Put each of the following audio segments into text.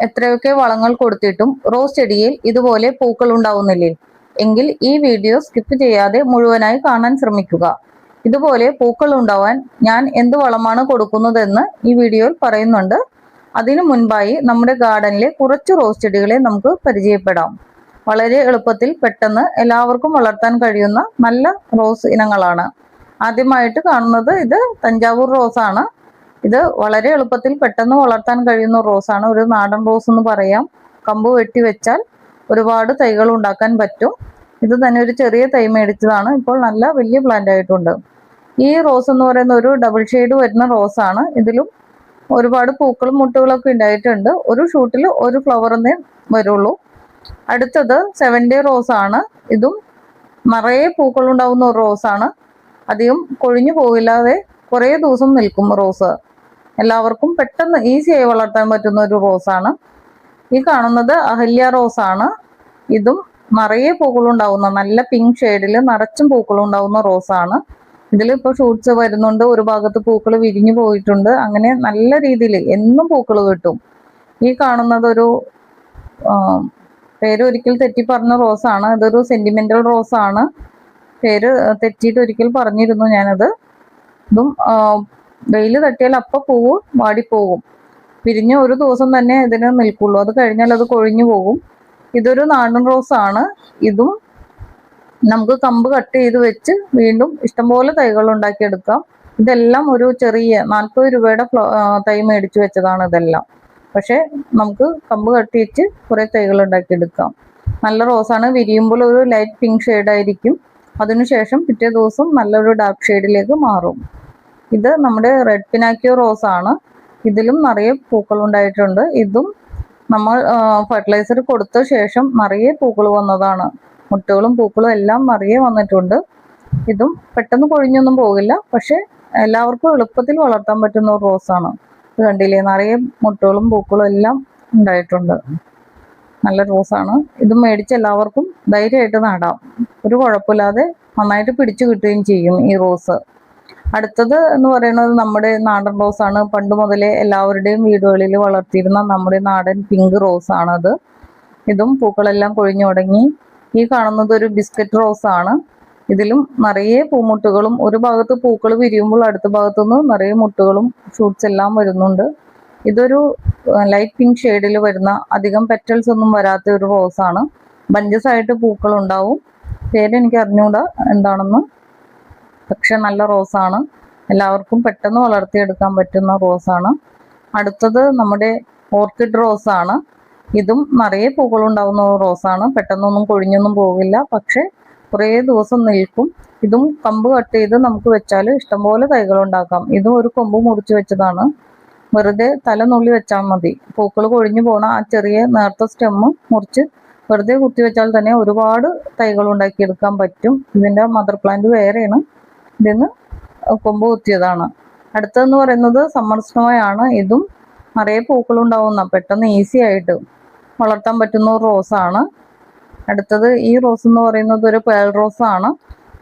എത്രയൊക്കെ വളങ്ങൾ കൊടുത്തിട്ടും റോസ് ചെടിയിൽ ഇതുപോലെ പൂക്കൾ ഉണ്ടാവുന്നില്ലേ? എങ്കിൽ ഈ വീഡിയോ സ്കിപ്പ് ചെയ്യാതെ മുഴുവനായി കാണാൻ ശ്രമിക്കുക. ഇതുപോലെ പൂക്കൾ ഉണ്ടാവാൻ ഞാൻ എന്ത് വളമാണ് കൊടുക്കുന്നതെന്ന് ഈ വീഡിയോയിൽ പറയുന്നുണ്ട്. അതിനു മുൻപായി നമ്മുടെ ഗാർഡനിലെ കുറച്ച് റോസ് ചെടികളെ നമുക്ക് പരിചയപ്പെടാം. വളരെ എളുപ്പത്തിൽ പെട്ടെന്ന് എല്ലാവർക്കും വളർത്താൻ കഴിയുന്ന നല്ല റോസ് ഇനങ്ങളാണ്. ആദ്യമായിട്ട് കാണുന്നത് ഇത് തഞ്ചാവൂർ റോസാണ്. ഇത് വളരെ എളുപ്പത്തിൽ പെട്ടെന്ന് വളർത്താൻ കഴിയുന്ന റോസാണ്. ഒരു നാടൻ റോസ് എന്ന് പറയാം. കമ്പ് വെട്ടി വെച്ചാൽ ഒരുപാട് തൈകൾ ഉണ്ടാക്കാൻ പറ്റും. ഇത് തന്നെ ഒരു ചെറിയ തൈ മേടിച്ചതാണ്. ഇപ്പോൾ നല്ല വലിയ പ്ലാന്റ് ആയിട്ടുണ്ട്. ഈ റോസ് എന്ന് പറയുന്ന ഒരു ഡബിൾ ഷെയ്ഡ് വരുന്ന റോസാണ്. ഇതിലും ഒരുപാട് പൂക്കളും മുട്ടുകളൊക്കെ ഉണ്ടായിട്ടുണ്ട്. ഒരു ഷൂട്ടിൽ ഒരു ഫ്ലവറിന്നേ വരുള്ളൂ. അടുത്തത് 7 ഡേ റോസ് ആണ്. ഇതും നിറയെ പൂക്കൾ ഉണ്ടാവുന്ന ഒരു റോസാണ്. അധികം കൊഴിഞ്ഞു പോകില്ലാതെ കുറേ ദിവസം നിൽക്കും റോസ്. എല്ലാവർക്കും പെട്ടെന്ന് ഈസിയായി വളർത്താൻ പറ്റുന്ന ഒരു റോസാണ്. ഈ കാണുന്നത് അഹല്യ റോസ് ആണ്. ഇതും നിറയെ പൂക്കളുണ്ടാവുന്ന നല്ല പിങ്ക് ഷെയ്ഡിൽ നിറച്ചും പൂക്കളുണ്ടാവുന്ന റോസാണ്. ഇതിൽ ഇപ്പോൾ ഷൂട്ട്സ് വരുന്നുണ്ട്. ഒരു ഭാഗത്ത് പൂക്കൾ വിരിഞ്ഞു പോയിട്ടുണ്ട്. അങ്ങനെ നല്ല രീതിയിൽ എന്നും പൂക്കൾ കിട്ടും. ഈ കാണുന്നത് ഒരു പേര് ഒരിക്കൽ തെറ്റി പറഞ്ഞ റോസാണ്. ഇതൊരു സെന്റിമെന്റൽ റോസാണ്. പേര് തെറ്റിയിട്ട് ഒരിക്കൽ പറഞ്ഞിരുന്നു ഞാനത്. ഇതും വെയിൽ തട്ടിയാൽ അപ്പം പൂവ് വാടിപ്പോകും. പിരിഞ്ഞ ഒരു ദിവസം തന്നെ ഇതിന് നിൽക്കുള്ളൂ. അത് കഴിഞ്ഞാൽ അത് കൊഴിഞ്ഞു പോകും. ഇതൊരു നാടൻ റോസാണ്. ഇതും നമുക്ക് കമ്പ് കട്ട് ചെയ്ത് വെച്ച് വീണ്ടും ഇഷ്ടംപോലെ തൈകൾ ഉണ്ടാക്കിയെടുക്കാം. ഇതെല്ലാം ഒരു ചെറിയ 40 രൂപയുടെ തൈ മേടിച്ചു വെച്ചതാണ് ഇതെല്ലാം. പക്ഷെ നമുക്ക് കമ്പ് കട്ട് വെച്ച് കുറെ തൈകൾ ഉണ്ടാക്കിയെടുക്കാം. നല്ല റോസാണ്. വിരിയുമ്പോൾ ഒരു ലൈറ്റ് പിങ്ക് ഷെയ്ഡായിരിക്കും. അതിനുശേഷം പിറ്റേ ദിവസം നല്ലൊരു ഡാർക്ക് ഷെയ്ഡിലേക്ക് മാറും. ഇത് നമ്മുടെ റെഡ് പിനാക്കിയോ റോസ് ആണ്. ഇതിലും നിറയെ പൂക്കൾ ഉണ്ടായിട്ടുണ്ട്. ഇതും നമ്മൾ ഫെർട്ടിലൈസർ കൊടുത്ത ശേഷം നിറയെ പൂക്കൾ വന്നതാണ്. മുട്ടകളും പൂക്കളും എല്ലാം നിറയെ വന്നിട്ടുണ്ട്. ഇതും പെട്ടെന്ന് കൊഴിഞ്ഞൊന്നും പോകില്ല. പക്ഷെ എല്ലാവർക്കും എളുപ്പത്തിൽ വളർത്താൻ പറ്റുന്ന ഒരു റോസാണ്. ഇത് കണ്ടില്ലേ, നിറയെ മുട്ടകളും പൂക്കളും എല്ലാം ഉണ്ടായിട്ടുണ്ട്. നല്ല റോസാണ്. ഇത് മേടിച്ച് എല്ലാവർക്കും ധൈര്യമായിട്ട് നടാം. ഒരു കുഴപ്പമില്ലാതെ നന്നായിട്ട് പിടിച്ചു കിട്ടുകയും ചെയ്യും ഈ റോസ്. അടുത്തത് എന്ന് പറയുന്നത് നമ്മുടെ നാടൻ റോസാണ്. പണ്ട് മുതലേ എല്ലാവരുടെയും വീടുകളിൽ വളർത്തിയിരുന്ന നമ്മുടെ നാടൻ പിങ്ക് റോസാണത്. ഇതും പൂക്കളെല്ലാം കൊഴിഞ്ഞു തുടങ്ങി. ഈ കാണുന്നത് ഒരു ബിസ്ക്കറ്റ് റോസാണ്. ഇതിലും നിറയെ പൂമുട്ടുകളും ഒരു ഭാഗത്ത് പൂക്കൾ വിരിയുമ്പോൾ അടുത്ത ഭാഗത്തുനിന്ന് നിറയെ മുട്ടുകളും ഷൂട്ട്സ് എല്ലാം വരുന്നുണ്ട്. ഇതൊരു ലൈറ്റ് പിങ്ക് ഷെയ്ഡിൽ വരുന്ന അധികം പെറ്റൽസ് ഒന്നും വരാത്ത ഒരു റോസാണ്. ബഞ്ചസ് ആയിട്ട് പൂക്കൾ ഉണ്ടാവും. പേരെനിക്ക് അറിഞ്ഞൂടാ എന്താണെന്ന്. പക്ഷെ നല്ല റോസാണ്. എല്ലാവർക്കും പെട്ടെന്ന് വളർത്തിയെടുക്കാൻ പറ്റുന്ന റോസാണ്. അടുത്തത് നമ്മുടെ ഓർക്കിഡ് റോസാണ്. ഇതും നിറയെ പൂക്കളുണ്ടാവുന്ന റോസാണ്. പെട്ടെന്നൊന്നും കൊഴിഞ്ഞൊന്നും പോകില്ല. പക്ഷെ കുറേ ദിവസം നിൽക്കും. ഇതും കമ്പ് കട്ട് ചെയ്ത് നമുക്ക് വെച്ചാൽ ഇഷ്ടംപോലെ തൈകൾ ഉണ്ടാക്കാം. ഇതും ഒരു കൊമ്പ് മുറിച്ച് വെച്ചതാണ്. വെറുതെ തല നുള്ളി വെച്ചാൽ മതി. പൂക്കൾ കൊഴിഞ്ഞു പോണ ആ ചെറിയ നേർത്ത സ്റ്റെമ്മ് മുറിച്ച് വെറുതെ കുത്തി വെച്ചാൽ തന്നെ ഒരുപാട് തൈകൾ ഉണ്ടാക്കിയെടുക്കാൻ പറ്റും. ഇതിൻ്റെ മദർ പ്ലാന്റ് വേറെയാണ്. ഇതിന്ന് കൊമ്പ് കുത്തിയതാണ്. അടുത്തതെന്ന് പറയുന്നത് സമ്മർ സ്നോയാണ്. ഇതും നിറയെ പൂക്കളുണ്ടാവുന്ന പെട്ടെന്ന് ഈസി ആയിട്ട് വളർത്താൻ പറ്റുന്ന ഒരു റോസാണ്. അടുത്തത് ഈ റോസ് എന്ന് പറയുന്നത് ഒരു പേൾ റോസാണ്.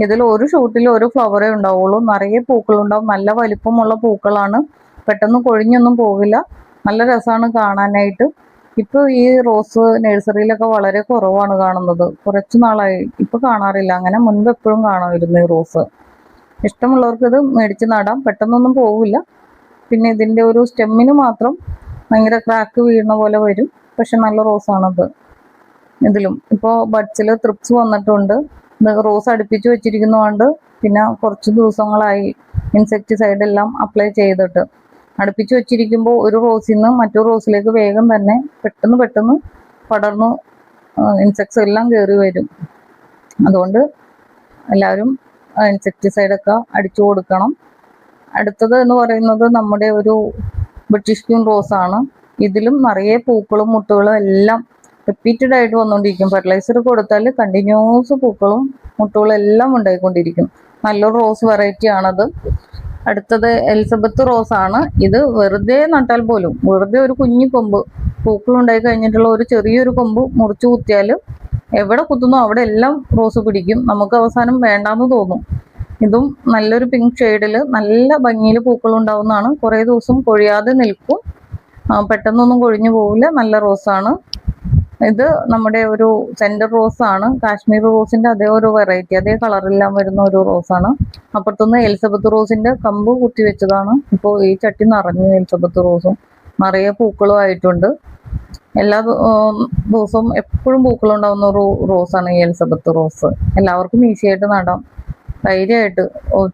ഇതിൽ ഒരു ഷൂട്ടിൽ ഒരു ഫ്ലവറേ ഉണ്ടാവുള്ളൂ. നിറയെ പൂക്കളുണ്ടാവും. നല്ല വലിപ്പമുള്ള പൂക്കളാണ്. പെട്ടെന്ന് കൊഴിഞ്ഞൊന്നും പോകില്ല. നല്ല രസമാണ് കാണാനായിട്ട്. ഇപ്പോൾ ഈ റോസ് നഴ്സറിയിലൊക്കെ വളരെ കുറവാണ് കാണുന്നത്. കുറച്ച് നാളായി ഇപ്പോൾ കാണാറില്ല. അങ്ങനെ മുൻപ് എപ്പോഴും കാണാമായിരുന്നു ഈ റോസ്. ഇഷ്ടമുള്ളവർക്ക് ഇത് മേടിച്ച് നടാം. പെട്ടെന്നൊന്നും പോകില്ല. പിന്നെ ഇതിൻ്റെ ഒരു സ്റ്റെമ്മിന് മാത്രം ഭയങ്കര ക്രാക്ക് വീഴുന്ന പോലെ വരും. പക്ഷെ നല്ല റോസാണത്. ഇതിലും ഇപ്പോൾ ബഡ്സിൽ ത്രിപ്സ് വന്നിട്ടുണ്ട്. റോസ് അടുപ്പിച്ച് വെച്ചിരിക്കുന്നതുകൊണ്ട് പിന്നെ കുറച്ച് ദിവസങ്ങളായി ഇൻസെക്ടിസൈഡ് എല്ലാം അപ്ലൈ ചെയ്തിട്ട് അടുപ്പിച്ച് വെച്ചിരിക്കുമ്പോൾ ഒരു റോസിൽ നിന്ന് മറ്റൊരു റോസിലേക്ക് വേഗം തന്നെ പെട്ടെന്ന് പടർന്ന് ഇൻസെക്ട്സ് എല്ലാം കയറി വരും. അതുകൊണ്ട് എല്ലാവരും ഇൻസെക്ടിസൈഡൊക്കെ അടിച്ചു കൊടുക്കണം. അടുത്തത് എന്ന് പറയുന്നത് നമ്മുടെ ഒരു ബ്രിട്ടീഷ് ക്യൂൻ റോസാണ്. ഇതിലും നിറയെ പൂക്കളും മുട്ടുകളും എല്ലാം റിപ്പീറ്റഡ് ആയിട്ട് വന്നുകൊണ്ടിരിക്കും. ഫെർട്ടിലൈസർ കൊടുത്താൽ കണ്ടിന്യൂസ് പൂക്കളും മുട്ടുകളും എല്ലാം ഉണ്ടായിക്കൊണ്ടിരിക്കും. നല്ലൊരു റോസ് വെറൈറ്റി ആണത്. അടുത്തത് എലിസബത്ത് റോസാണ്. ഇത് വെറുതെ നട്ടാൽ പോലും വെറുതെ ഒരു കുഞ്ഞു കൊമ്പ് പൂക്കളുണ്ടായി കഴിഞ്ഞിട്ടുള്ള ഒരു ചെറിയൊരു കൊമ്പ് മുറിച്ചു കുത്തിയാൽ എവിടെ കുത്തുന്നോ അവിടെ എല്ലാം റോസ് പിടിക്കും. നമുക്ക് അവസാനം വേണ്ടാന്ന് തോന്നും. ഇതും നല്ലൊരു പിങ്ക് ഷെയ്ഡിൽ നല്ല ഭംഗിയിൽ പൂക്കളുണ്ടാവുന്നതാണ്. കുറേ ദിവസം കൊഴിയാതെ നിൽക്കും. പെട്ടെന്നൊന്നും കൊഴിഞ്ഞു പോവില്ല. നല്ല റോസാണ് ഇത്. നമ്മുടെ ഒരു സെന്റർ റോസാണ്. കാശ്മീർ റോസിന്റെ അതേ ഒരു വെറൈറ്റി, അതേ കളറെല്ലാം വരുന്ന ഒരു റോസാണ്. അപ്പുറത്തുനിന്ന് എലിസബത്ത് റോസിന്റെ കമ്പ് കുത്തി വെച്ചതാണ്. ഇപ്പോൾ ഈ ചട്ടി നിറഞ്ഞു എലിസബത്ത് റോസും, നിറയെ പൂക്കളും ആയിട്ടുണ്ട്. എല്ലാ ദിവസവും എപ്പോഴും പൂക്കളുണ്ടാവുന്ന ഒരു റോസാണ് ഈ എലിസബത്ത് റോസ്. എല്ലാവർക്കും ഈസിയായിട്ട് നടാം, ധൈര്യമായിട്ട്.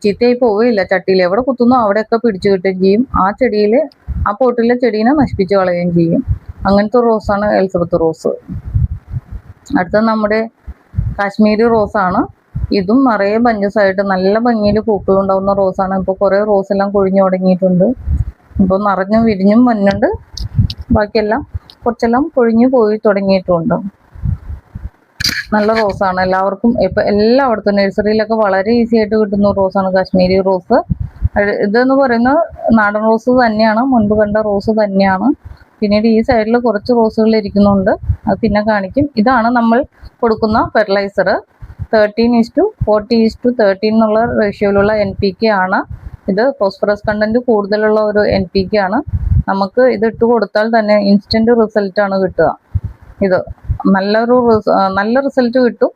ചീത്തയായി പോവുകയില്ല. ചട്ടിയിൽ എവിടെ കുത്തുന്നോ അവിടെയൊക്കെ പിടിച്ചു കിട്ടുകയും ചെയ്യും. ആ പോട്ടിലെ ചെടീനെ നശിപ്പിച്ച് കളയുകയും ചെയ്യും. അങ്ങനത്തെ റോസാണ് എലിസബത്ത് റോസ്. അടുത്തത് നമ്മുടെ കാശ്മീരി റോസാണ്. ഇതും നിറയെ ബഞ്ചസായിട്ട് നല്ല ഭംഗിയിൽ പൂക്കളുണ്ടാവുന്ന റോസാണ്. ഇപ്പോൾ കുറേ റോസെല്ലാം കൊഴിഞ്ഞു തുടങ്ങിയിട്ടുണ്ട്. ഇപ്പോൾ നിറഞ്ഞും വിരിഞ്ഞും വന്നുണ്ട്. ബാക്കിയെല്ലാം കുറച്ചെല്ലാം കൊഴിഞ്ഞു പോയി തുടങ്ങിയിട്ടുണ്ട്. നല്ല റോസാണ്. എല്ലാവർക്കും ഇപ്പം എല്ലായിടത്തും നഴ്സറിയിലൊക്കെ വളരെ ഈസി ആയിട്ട് കിട്ടുന്ന റോസാണ് കാശ്മീരി റോസ്. ഇതെന്ന് പറയുന്നത് നാടൻ റോസ് തന്നെയാണ്, മുൻപ് കണ്ട റോസ് തന്നെയാണ്. പിന്നീട് ഈ സൈഡിൽ കുറച്ച് റോസുകൾ ഇരിക്കുന്നുണ്ട്, അത് പിന്നെ കാണിക്കും. ഇതാണ് നമ്മൾ കൊടുക്കുന്ന ഫെർട്ടിലൈസർ. 13:40:13 എന്നുള്ള റേഷ്യോയിലുള്ള NPK ആണ് ഇത്. ഫോസ്ഫറസ് കണ്ടന്റ് കൂടുതലുള്ള ഒരു NPK ആണ്. നമുക്ക് ഇത് ഇട്ട് കൊടുത്താൽ തന്നെ ഇൻസ്റ്റന്റ് റിസൾട്ടാണ് കിട്ടുക. ഇത് നല്ല റിസൾട്ട് കിട്ടും.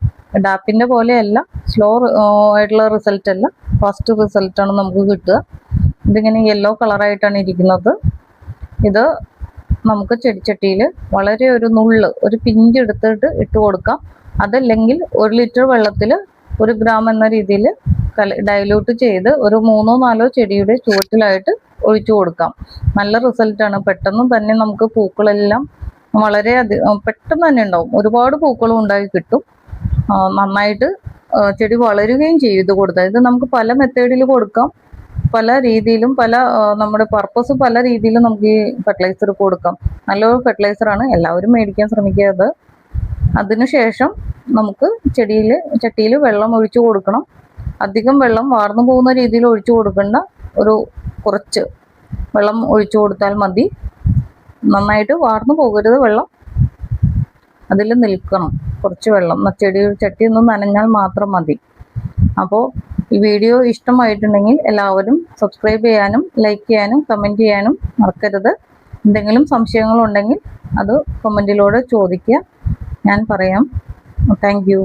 ഡാപ്പിന്റെ പോലെയല്ല, സ്ലോ ആയിട്ടുള്ള റിസൾട്ട് അല്ല, ഫാസ്റ്റ് റിസൾട്ടാണ് നമുക്ക് കിട്ടുക. ഇതിങ്ങനെ യെല്ലോ കളറായിട്ടാണ് ഇരിക്കുന്നത്. ഇത് നമുക്ക് ചെടിച്ചട്ടിയിൽ വളരെ ഒരു പിഞ്ച് എടുത്തിട്ട് ഇട്ട് കൊടുക്കാം. അതല്ലെങ്കിൽ 1 ലിറ്റർ വെള്ളത്തിൽ 1 ഗ്രാം എന്ന രീതിയിൽ ഡൈല്യൂട്ട് ചെയ്ത് ഒരു 3-4 ചെടിയുടെ ചുവട്ടിലായിട്ട് ഒഴിച്ചു കൊടുക്കാം. നല്ല റിസൾട്ടാണ്. പെട്ടെന്ന് തന്നെ നമുക്ക് പൂക്കളെല്ലാം പെട്ടെന്ന് തന്നെ ഉണ്ടാവും. ഒരുപാട് പൂക്കളും ഉണ്ടായി കിട്ടും. നന്നായിട്ട് ചെടി വളരുകയും ചെയ്യും ഇത് കൊടുത്താൽ. ഇത് നമുക്ക് പല മെത്തേഡിൽ കൊടുക്കാം, പല രീതിയിലും, നമ്മുടെ പർപ്പസ് പല രീതിയിലും നമുക്ക് ഈ ഫെർട്ടിലൈസർ കൊടുക്കാം. നല്ലൊരു ഫെർട്ടിലൈസറാണ്, എല്ലാവരും മേടിക്കാൻ ശ്രമിക്കുക. അതിനുശേഷം നമുക്ക് ചട്ടിയിൽ വെള്ളം ഒഴിച്ചു കൊടുക്കണം. അധികം വെള്ളം വാർന്നു പോകുന്ന രീതിയിൽ ഒഴിച്ചു കൊടുക്കേണ്ട, കുറച്ച് വെള്ളം ഒഴിച്ചു കൊടുത്താൽ മതി. നന്നായിട്ട് വാർന്നു പോകരുത് വെള്ളം, അതിൽ നിൽക്കണം. കുറച്ച് വെള്ളം ചട്ടി ഒന്ന് നനഞ്ഞാൽ മാത്രം മതി. അപ്പോൾ ഈ വീഡിയോ ഇഷ്ടമായിട്ടുണ്ടെങ്കിൽ എല്ലാവരും സബ്സ്ക്രൈബ് ചെയ്യാനും ലൈക്ക് ചെയ്യാനും കമൻറ്റ് ചെയ്യാനും മറക്കരുത്. എന്തെങ്കിലും സംശയങ്ങളുണ്ടെങ്കിൽ അത് കമൻറ്റിലൂടെ ചോദിക്കുക, ഞാൻ പറയാം. Thank you.